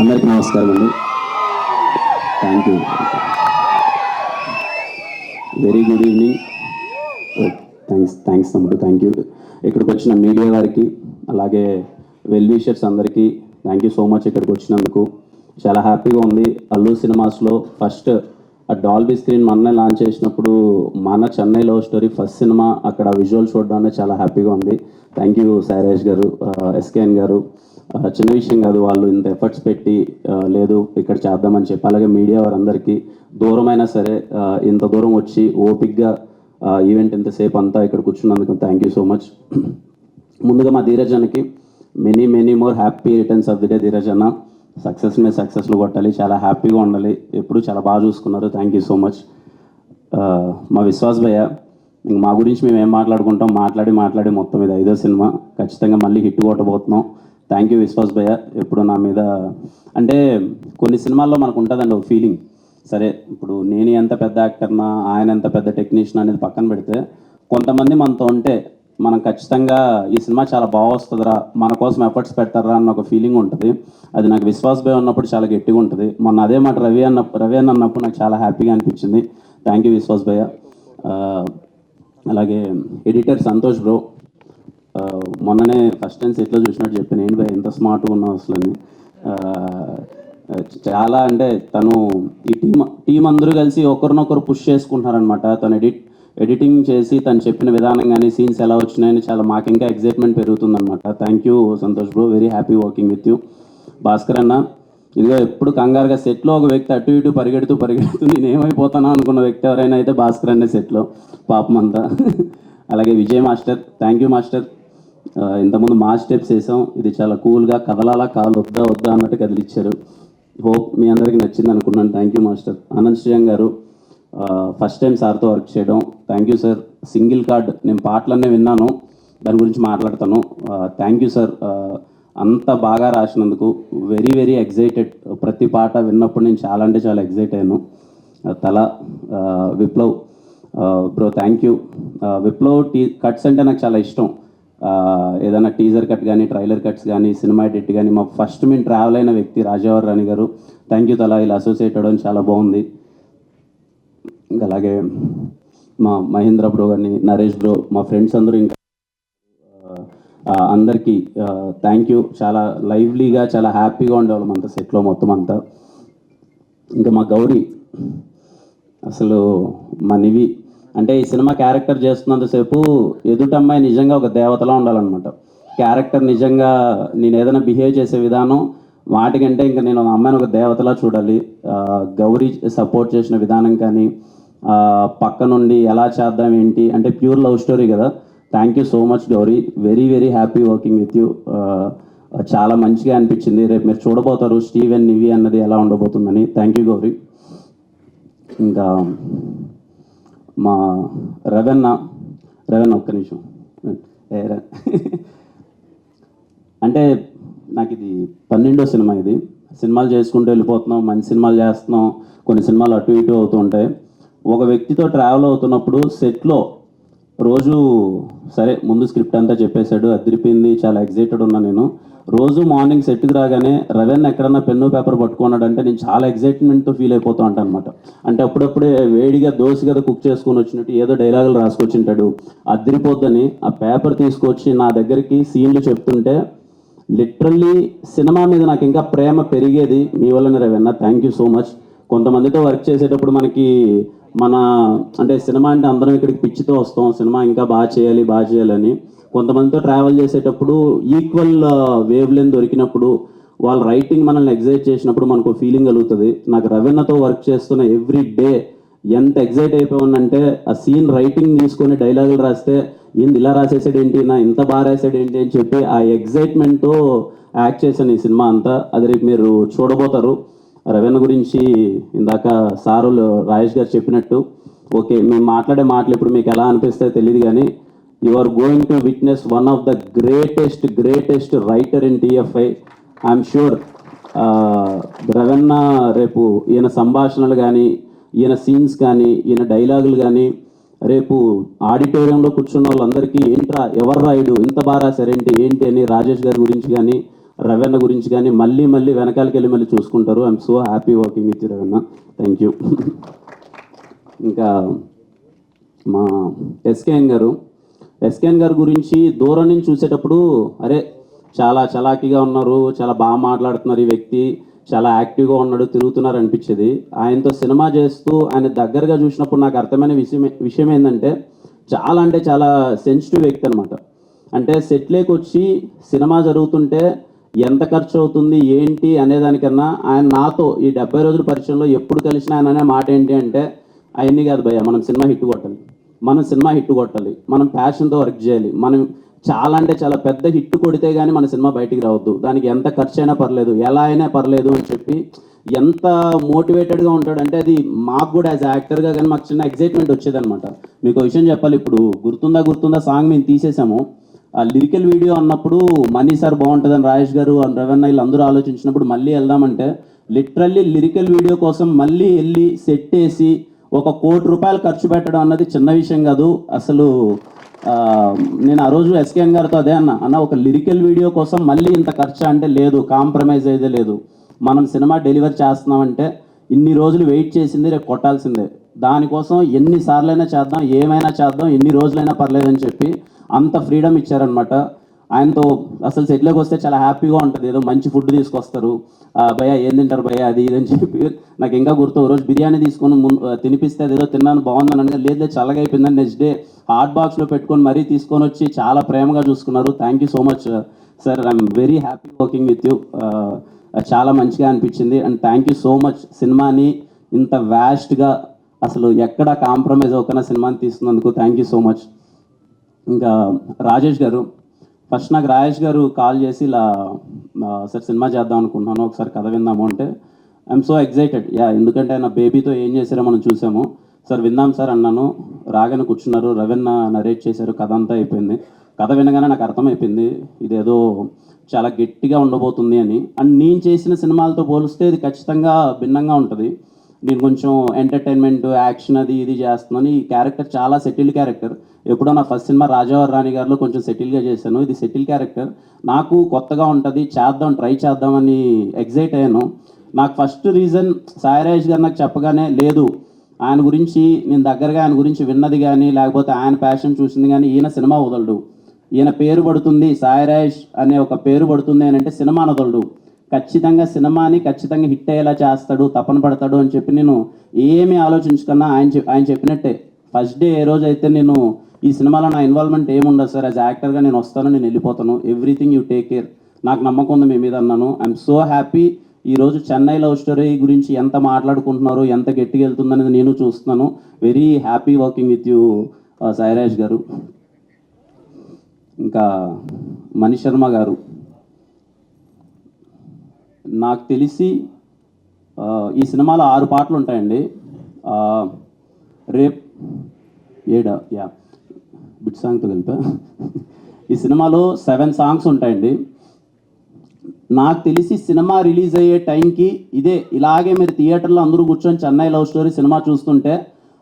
అందరికీ నమస్కారం అండి. Thank you. Very good evening. Thanks తమ్ముడు, థ్యాంక్ యూ. ఇక్కడికి వచ్చిన మీడియా వారికి, అలాగే వెల్ విషర్స్ అందరికీ థ్యాంక్ యూ సో మచ్. ఇక్కడికి వచ్చినందుకు చాలా హ్యాపీగా ఉంది. అల్లు సినిమాస్లో ఫస్ట్ ఆ డాల్బీ స్క్రీన్ మొన్నే లాంచ్ చేసినప్పుడు మన Chennai love story first cinema అక్కడ విజువల్ చూడడానికి చాలా హ్యాపీగా ఉంది. థ్యాంక్ యూ సాయిరాజ్ గారు, ఎస్కేఎన్ గారు. చిన్న విషయం కాదు, వాళ్ళు ఇంత ఎఫర్ట్స్ పెట్టి లేదు ఇక్కడ చేద్దామని చెప్పి, అలాగే మీడియా వారందరికీ దూరమైనా సరే ఇంత దూరం వచ్చి ఓపిక్గా ఈవెంట్ ఇంతసేపు అంతా ఇక్కడ కూర్చున్నందుకు థ్యాంక్ యూ సో మచ్. ముందుగా మా ధీరజ్ అన్నకి many more happy returns of the day. Dheeraj అన్న సక్సెస్ మీద సక్సెస్లో కొట్టాలి, చాలా హ్యాపీగా ఉండాలి, ఎప్పుడు చాలా బాగా చూసుకున్నారు. Thank you so much. మా విశ్వాస్ భయ్య, మా గురించి మేము ఏం మాట్లాడుకుంటాం, మాట్లాడి మొత్తం ఇది 5వ సినిమా, ఖచ్చితంగా మళ్ళీ హిట్ కొట్టబోతున్నాం. థ్యాంక్ యూ విశ్వాస్ భయ్య. ఎప్పుడు నా మీద అంటే కొన్ని సినిమాల్లో మనకు ఉంటుందండి ఒక ఫీలింగ్, సరే ఇప్పుడు నేను ఎంత పెద్ద యాక్టర్నా, ఆయన ఎంత పెద్ద టెక్నీషియన్ అనేది పక్కన పెడితే, కొంతమంది మనతో ఉంటే మనం ఖచ్చితంగా ఈ సినిమా చాలా బాగా వస్తుందిరా, మన కోసం ఎఫర్ట్స్ పెడతారా అన్న ఒక ఫీలింగ్ ఉంటుంది. అది నాకు విశ్వాస్ భయ్య ఉన్నప్పుడు చాలా గట్టిగా ఉంటుంది. మొన్న అదే మాట రవి అన్న అన్నప్పుడు నాకు చాలా హ్యాపీగా అనిపించింది. థ్యాంక్ యూ విశ్వాస్ భయ్య. అలాగే ఎడిటర్ సంతోష్ బ్రో, మొన్ననే ఫస్ట్ టైం సెట్లో చూసినట్టు చెప్పాను, ఏంటి భయ్య ఎంత స్మార్ట్గా ఉన్నావు అసలు అని. చాలా అంటే తను ఈ టీం అందరూ కలిసి ఒకరినొకరు పుష్ చేసుకుంటున్నారనమాట. తను ఎడిటింగ్ చేసి తను చెప్పిన విధానం కానీ సీన్స్ ఎలా వచ్చినాయని చాలా మాకు ఇంకా ఎగ్జైట్మెంట్ పెరుగుతుందనమాట. Thank you Santosh bro, very happy working with you. Bhaskar అన్న, ఇదిగో ఎప్పుడు కంగారుగా సెట్లో ఒక వ్యక్తి అటు ఇటు పరిగెడుతూ నేను ఏమైపోతానా అనుకున్న వ్యక్తి ఎవరైనా అయితే భాస్కర్ అనే సెట్లో, పాపం అంతా. అలాగే Vijay master, thank you master. ఇంతకుముందు మా స్టెప్స్ వేసాం, ఇది చాలా కూల్గా కదలాలా, కాలు వద్దా అన్నట్టు కదిలిచ్చారు. హోప్ మీ అందరికీ నచ్చింది అనుకున్నాను. Thank you master. ఆనంద్ శ్రీయం గారు, ఫస్ట్ టైం సార్తో వర్క్ చేయడం, thank you sir. Single card నేను పాటలన్నీ విన్నాను, దాని గురించి మాట్లాడతాను. థ్యాంక్ యూ సార్, అంత బాగా రాసినందుకు. వెరీ ఎగ్జైటెడ్, ప్రతి పాట విన్నప్పుడు నేను చాలా అంటే చాలా ఎగ్జైట్ అయ్యాను. Viplav bro, thank you. Viplav cuts అంటే నాకు చాలా ఇష్టం. ఏదైనా టీజర్ కట్ కానీ, ట్రైలర్ కట్స్ కానీ, సినిమా ఎడిట్ కానీ, మా ఫస్ట్ మేము ట్రావెల్ అయిన వ్యక్తి రాజావర్ రాణి గారు, థ్యాంక్ యూ. ఇలా అసోసియేట్ అవ్వడం చాలా బాగుంది. ఇంకా అలాగే మా మహేంద్ర బ్రో కానీ, నరేష్ బ్రో, మా ఫ్రెండ్స్ అందరూ, ఇంకా అందరికీ థ్యాంక్ యూ. చాలా లైవ్లీగా చాలా హ్యాపీగా ఉండేవాళ్ళం అంతా సెట్లో మొత్తం అంతా. ఇంకా మా గౌరీ, అసలు మా నివి అంటే ఈ సినిమా క్యారెక్టర్ చేస్తున్నంతసేపు ఎదుటమ్మాయి నిజంగా ఒక దేవతలా ఉండాలన్నమాట. క్యారెక్టర్ నిజంగా నేను ఏదైనా బిహేవ్ చేసే విధానం వాటికంటే ఇంకా నేను అమ్మాయిని ఒక దేవతలా చూడాలి. గౌరీ సపోర్ట్ చేసిన విధానం కానీ, పక్క నుండి ఎలా చేద్దాం ఏంటి అంటే ప్యూర్ లవ్ స్టోరీ కదా. Thank you so much Gauri, very happy working with you. చాలా మంచిగా అనిపించింది. రేపు మీరు చూడబోతారు స్టీవ్ అండ్ నివి అన్నది ఎలా ఉండబోతుందని. Thank you Gauri. ఇంకా మా రవెన్న ఒక్క నిమిషం. అంటే నాకు ఇది 12వ సినిమా. ఇది సినిమాలు చేసుకుంటూ వెళ్ళిపోతున్నాం, మంచి సినిమాలు చేస్తున్నాం, కొన్ని సినిమాలు అటు ఇటు అవుతూ ఉంటాయి. ఒక వ్యక్తితో ట్రావెల్ అవుతున్నప్పుడు సెట్లో రోజు సరే ముందు స్క్రిప్ట్ అంతా చెప్పేశాడు, అదిరిపోయింది, చాలా ఎగ్జైటెడ్ ఉన్నా నేను. రోజు మార్నింగ్ సెట్కి రాగానే రవెన్ ఎక్కడన్నా పెన్ను పేపర్ పట్టుకున్నాడంటే నేను చాలా ఎగ్జైట్మెంట్తో ఫీల్ అయిపోతూ ఉంటాను అనమాట. అంటే అప్పుడప్పుడే వేడిగా దోశ కదా కుక్ చేసుకొని వచ్చినట్టు ఏదో డైలాగులు రాసుకొచ్చింటాడు, అదిరిపోద్దని ఆ పేపర్ తీసుకొచ్చి నా దగ్గరికి సీన్లు చెప్తుంటే లిటరల్లీ సినిమా మీద నాకు ఇంకా ప్రేమ పెరిగేది మీ వల్లనే Ravanna. Thank you so much. కొంతమందితో వర్క్ చేసేటప్పుడు మనకి అంటే సినిమా అంటే అందరం ఇక్కడికి పిచ్చితో వస్తాం, సినిమా ఇంకా బాగా చేయాలని. కొంతమందితో ట్రావెల్ చేసేటప్పుడు ఈక్వల్ వేవ్ లెంత్ దొరికినప్పుడు, వాళ్ళ రైటింగ్ మనల్ని ఎగ్జైట్ చేసినప్పుడు మనకు ఫీలింగ్ కలుగుతుంది. నాకు రవెన్నతో వర్క్ చేస్తున్న ఎవ్రీ డే ఎంత ఎగ్జైట్ అయిపోయానంటే, ఆ సీన్ రైటింగ్ తీసుకొని డైలాగులు రాస్తే ఏంది ఇలా రాసేసాడు ఏంటి, నా ఇంత బాగా రాసాడు ఏంటి అని చెప్పి ఆ ఎగ్జైట్మెంట్తో యాక్ట్ చేశాను ఈ సినిమా అంతా. అది రేపు మీరు చూడబోతారు. రవెన్న గురించి ఇందాక సారులు రాజేష్ గారు చెప్పినట్టు, ఓకే మేము మాట్లాడే మాటలు ఇప్పుడు మీకు ఎలా అనిపిస్తాయో తెలియదు కానీ, you are going to witness one of the greatest writer in TFI. I'm sure రవెన్న రేపు ఈయన సంభాషణలు కానీ, ఈయన సీన్స్ కానీ, ఈయన డైలాగులు కానీ రేపు ఆడిటోరియంలో కూర్చున్న వాళ్ళందరికీ ఏంట్రా ఎవరు రాయుడు ఇంత బాగా రాశారేంటి ఏంటి అని రాజేష్ గారి గురించి కానీ, రవణ గురించి కానీ మళ్ళీ మళ్ళీ వెనకాలకి వెళ్ళి మళ్ళీ చూసుకుంటారు. I'm so happy working with Ravana. Thank you. ఇంకా మా ఎస్కేఎన్ గారు గురించి దూరం నుంచి చూసేటప్పుడు అరే చాలా చలాకీగా ఉన్నారు, చాలా బాగా మాట్లాడుతున్నారు, ఈ వ్యక్తి చాలా యాక్టివ్గా ఉన్నాడు, తిరుగుతున్నారు అనిపించేది. ఆయనతో సినిమా చేస్తూ ఆయన దగ్గరగా చూసినప్పుడు నాకు అర్థమైన విషయం ఏంటంటే చాలా అంటే చాలా సెన్సిటివ్ వ్యక్తి అనమాట. అంటే సెట్లోకి వచ్చి సినిమా జరుగుతుంటే ఎంత ఖర్చు అవుతుంది ఏంటి అనేదానికన్నా ఆయన నాతో ఈ 70 రోజుల పరిచయంలో ఎప్పుడు కలిసినా ఆయన అనే మాట ఏంటి అంటే అవన్నీ కాదు భయ్య, మనం సినిమా హిట్ కొట్టాలి, మనం ప్యాషన్తో వర్క్ చేయాలి, మనం చాలా అంటే చాలా పెద్ద హిట్ కొడితే కానీ మన సినిమా బయటికి రావద్దు, దానికి ఎంత ఖర్చు అయినా పర్లేదు, ఎలా అయినా పర్లేదు అని చెప్పి ఎంత మోటివేటెడ్గా ఉంటాడంటే అది మాకు కూడా యాజ్ యాక్టర్గా కానీ మాకు చిన్న ఎగ్జైట్మెంట్ వచ్చేదనమాట. మీకు విషయం చెప్పాలి, ఇప్పుడు గుర్తుందా సాంగ్ మేము తీసేసాము. ఆ లిరికల్ వీడియో అన్నప్పుడు మనీ సార్ బాగుంటుందని రాజేష్ గారు రవణ వీళ్ళందరూ ఆలోచించినప్పుడు మళ్ళీ వెళ్దామంటే లిటరల్లీ లిరికల్ వీడియో కోసం మళ్ళీ వెళ్ళి సెట్ వేసి ₹1 కోటి ఖర్చు పెట్టడం అన్నది చిన్న విషయం కాదు అసలు. నేను ఆ రోజు ఎస్కేఎన్ గారితో అదే అన్న ఒక లిరికల్ వీడియో కోసం మళ్ళీ ఇంత ఖర్చు అంటే లేదు, కాంప్రమైజ్ అయితే లేదు, మనం సినిమా డెలివర్ చేస్తున్నామంటే ఇన్ని రోజులు వెయిట్ చేసింది రేపు కొట్టాల్సిందే, దానికోసం ఎన్నిసార్లైనా చేద్దాం, ఏమైనా చేద్దాం, ఎన్ని రోజులైనా పర్లేదని చెప్పి అంత ఫ్రీడమ్ ఇచ్చారనమాట. ఆయనతో అసలు సెట్లోకి వస్తే చాలా హ్యాపీగా ఉంటుంది, ఏదో మంచి ఫుడ్ తీసుకొస్తారు, భయ్య ఏం తింటారు భయ్య అది ఇది అని చెప్పి. నాకు ఇంకా గుర్తు రోజు బిర్యానీ తీసుకొని తినిపిస్తే అదేదో తిన్నాను బాగుందని అనగా లేదు చల్లగా అయిపోయిందని నెక్స్ట్ డే హాట్ బాక్స్లో పెట్టుకొని మరీ తీసుకొని వచ్చి చాలా ప్రేమగా చూసుకున్నారు. Thank you so much sir, I'm very happy working with you. చాలా మంచిగా అనిపించింది and thank you so much. సినిమాని ఇంత వ్యాస్ట్గా అసలు ఎక్కడ కాంప్రమైజ్ అవ్వకుండా సినిమాని తీస్తున్నందుకు థ్యాంక్ యూ సో మచ్. ఇంకా రాజేష్ గారు, ఫస్ట్ నాకు రాజేష్ గారు కాల్ చేసి ఇలా సార్ సినిమా చేద్దాం అనుకుంటున్నాను, ఒకసారి కథ విందాము అంటే ఐఎమ్ సో ఎక్సైటెడ్. ఎందుకంటే ఆయన బేబీతో ఏం చేశారో మనం చూసాము. సార్ విందాం సార్ అన్నాను, రాగానే కూర్చున్నారు, రవీణ నరేట్ చేశారు, కథ అంతా అయిపోయింది. కథ వినగానే నాకు అర్థమైపోయింది ఇదేదో చాలా గట్టిగా ఉండబోతుంది అని. అండ్ నేను చేసిన సినిమాలతో పోలిస్తే ఇది ఖచ్చితంగా భిన్నంగా ఉంటుంది. నేను కొంచెం ఎంటర్టైన్మెంట్ యాక్షన్ అది ఇది చేస్తున్నాను. ఈ క్యారెక్టర్ చాలా సెటిల్ క్యారెక్టర్. ఎప్పుడో నా ఫస్ట్ సినిమా రాజావారి రాణి గారిలో కొంచెం సెటిల్గా చేశాను, ఇది సెటిల్ క్యారెక్టర్. నాకు కొత్తగా ఉంటుంది, ట్రై చేద్దామని ఎగ్జైట్ అయ్యాను. నాకు ఫస్ట్ రీజన్ సాయిరాజ్ గారు నాకు చెప్పగానే లేదు ఆయన గురించి నేను దగ్గరగా ఆయన గురించి విన్నది కానీ లేకపోతే ఆయన ప్యాషన్ చూసింది కానీ ఈయన సినిమా వదలడు, ఈయన పేరు పడుతుంది సాయిరాజ్ అనే ఒక పేరు పడుతుంది అని అంటే సినిమా వదలడు, ఖచ్చితంగా సినిమాని ఖచ్చితంగా హిట్ అయ్యేలా చేస్తాడు, తపన పడతాడు అని చెప్పి నేను ఏమీ ఆలోచించుకున్నా ఆయన చెప్పినట్టే ఫస్ట్ డే ఏ రోజు అయితే నేను ఈ సినిమాలో నా ఇన్వాల్వ్మెంట్ ఏముండదు సార్, యాజ్ యాక్టర్గా నేను వస్తాను, నేను వెళ్ళిపోతాను, ఎవ్రీథింగ్ యూ టేక్ కేర్, నాకు నమ్మకం ఉంది మీ మీద అన్నాను. I'm so happy. ఈరోజు చెన్నై లవ్ స్టోరీ గురించి ఎంత మాట్లాడుకుంటున్నారు, ఎంత గట్టిగా వెళ్తుందనేది నేను చూస్తున్నాను. Very happy working with you Sairaj గారు. ఇంకా మణి శర్మ గారు, నాకు తెలిసి ఈ సినిమాలో 6 పాటలు ఉంటాయండి, రేప్ 7 బిట్ సాంగ్తో కలిపా. ఈ సినిమాలో 7 సాంగ్స్ ఉంటాయండి. నాకు తెలిసి సినిమా రిలీజ్ అయ్యే టైంకి ఇలాగే మీరు థియేటర్లో అందరూ కూర్చొని చెన్నై లవ్ స్టోరీ సినిమా చూస్తుంటే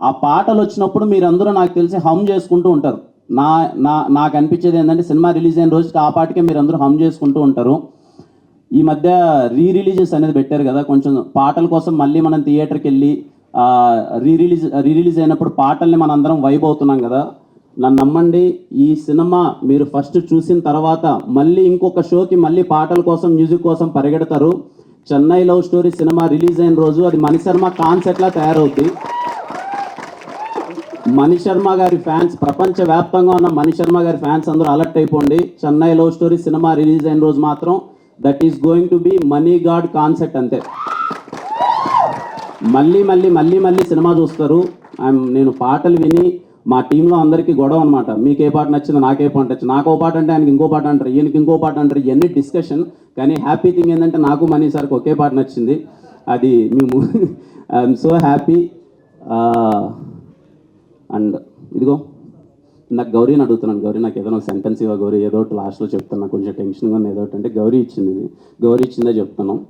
ఆ పాటలు వచ్చినప్పుడు మీరందరూ నాకు తెలిసి హమ్ చేసుకుంటూ ఉంటారు. నాకు అనిపించేది ఏంటంటే సినిమా రిలీజ్ అయిన రోజుకి ఆ పాటకే మీరు అందరూ హమ్ చేసుకుంటూ ఉంటారు. ఈ మధ్య రీరిలీజెస్ అనేది పెట్టారు కదా, కొంచెం పాటల కోసం మళ్ళీ మనం థియేటర్కి వెళ్ళి రీరిలీజ్ అయినప్పుడు పాటల్ని మనం అందరం వైబ్ అవుతున్నాం కదా. నన్ను నమ్మండి, ఈ సినిమా మీరు ఫస్ట్ చూసిన తర్వాత మళ్ళీ ఇంకొక షోకి మళ్ళీ పాటల కోసం మ్యూజిక్ కోసం పరిగెడతారు. Chennai love story cinema release అయిన రోజు అది మణి శర్మ కాన్సెప్ట్లా తయారవుతుంది. మణి శర్మ గారి ఫ్యాన్స్, ప్రపంచవ్యాప్తంగా ఉన్న మణి శర్మ గారి ఫ్యాన్స్ అందరూ అలర్ట్ అయిపోండి. Chennai love story cinema release అయిన రోజు మాత్రం that is going to be money God concept అంతే. మళ్ళీ మళ్ళీ మళ్ళీ మళ్ళీ సినిమా చూస్తారు. నేను పాటలు విని మా టీంలో అందరికీ గొడవ అనమాట, మీకు ఏ పాట నచ్చింది, నాకే పాట నచ్చింది, నాకు ఓ పాట అంటే ఆయనకి ఇంకో పాట అంటారు, ఈయనకి ఇంకో పాట అంటారు, ఇవన్నీ డిస్కషన్. కానీ హ్యాపీ థింగ్ ఏంటంటే నాకు మనీ సార్కి ఒకే పాట నచ్చింది, అది మేము ఐఎమ్ సో హ్యాపీ. అండ్ ఇదిగో నాకు గౌరీని అడుగుతున్నాను, గౌరీ నాకు ఏదైనా ఒక సెంటెన్స్ ఇవ్వ గౌరీ, ఏదో ఒకటి లాస్ట్లో చెప్తున్నా, కొంచెం టెన్షన్గా ఉంది, ఏదో ఒకటి అంటే గౌరీ ఇచ్చిందే చెప్తున్నాం.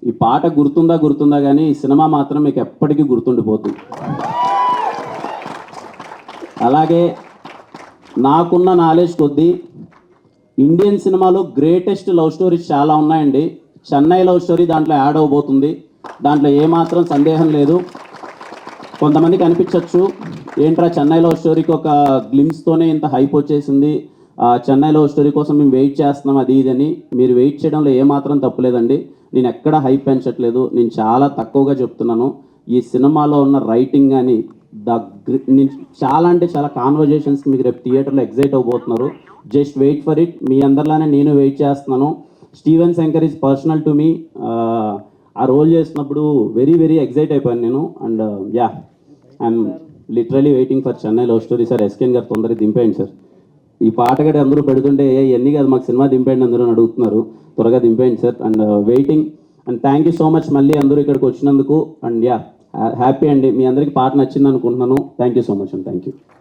ఈ పాట గుర్తుందా కానీ ఈ సినిమా మాత్రం మీకు ఎప్పటికీ గుర్తుండిపోతుంది. అలాగే నాకున్న నాలెడ్జ్ కొద్దీ ఇండియన్ సినిమాలో గ్రేటెస్ట్ లవ్ స్టోరీస్ చాలా ఉన్నాయండి. చెన్నై లవ్ స్టోరీ దాంట్లో యాడ్ అవబోతుంది. దాంట్లో ఏమాత్రం సందేహం లేదు. కొంతమందికి అనిపించవచ్చు, ఏంట్రా చెన్నై లవ్ స్టోరీకి ఒక గ్లిమ్స్తోనే ఇంత హైప్ వచ్చేసింది, చెన్నై లవ్ స్టోరీ కోసం మేము వెయిట్ చేస్తున్నాం అది ఇదని. మీరు వెయిట్ చేయడంలో ఏమాత్రం తప్పులేదండి. నేను ఎక్కడ హైప్ పెంచట్లేదు, నేను చాలా తక్కువగా చెప్తున్నాను. ఈ సినిమాలో ఉన్న రైటింగ్ కానీ నేను చాలా అంటే చాలా కాన్వర్జేషన్స్ మీకు రేపు థియేటర్లో ఎగ్జైట్ అవబోతున్నారు. Just wait for it. మీ అందరిలానే నేను వెయిట్ చేస్తున్నాను. Steven Shankar is personal to me. ఆ రోల్ చేసినప్పుడు వెరీ వెరీ ఎగ్జైట్ అయిపోయాను నేను. And yeah, I'm literally waiting for Chennai love story. Sir SKN garu తొందరగా దింపేయండి సార్. ఈ పాట కూడా అందరూ పెడుతుంటే ఎన్ని కాదు మాకు సినిమా దింపేయండి అందరూ అని అడుగుతున్నారు. త్వరగా దింపేయండి sir. And waiting. And thank you so much మళ్ళీ అందరూ ఇక్కడికి వచ్చినందుకు. అండ్ యా, హ్యాపీ అండి. మీ అందరికీ పాట నచ్చింది అనుకుంటున్నాను. Thank you so much and thank you.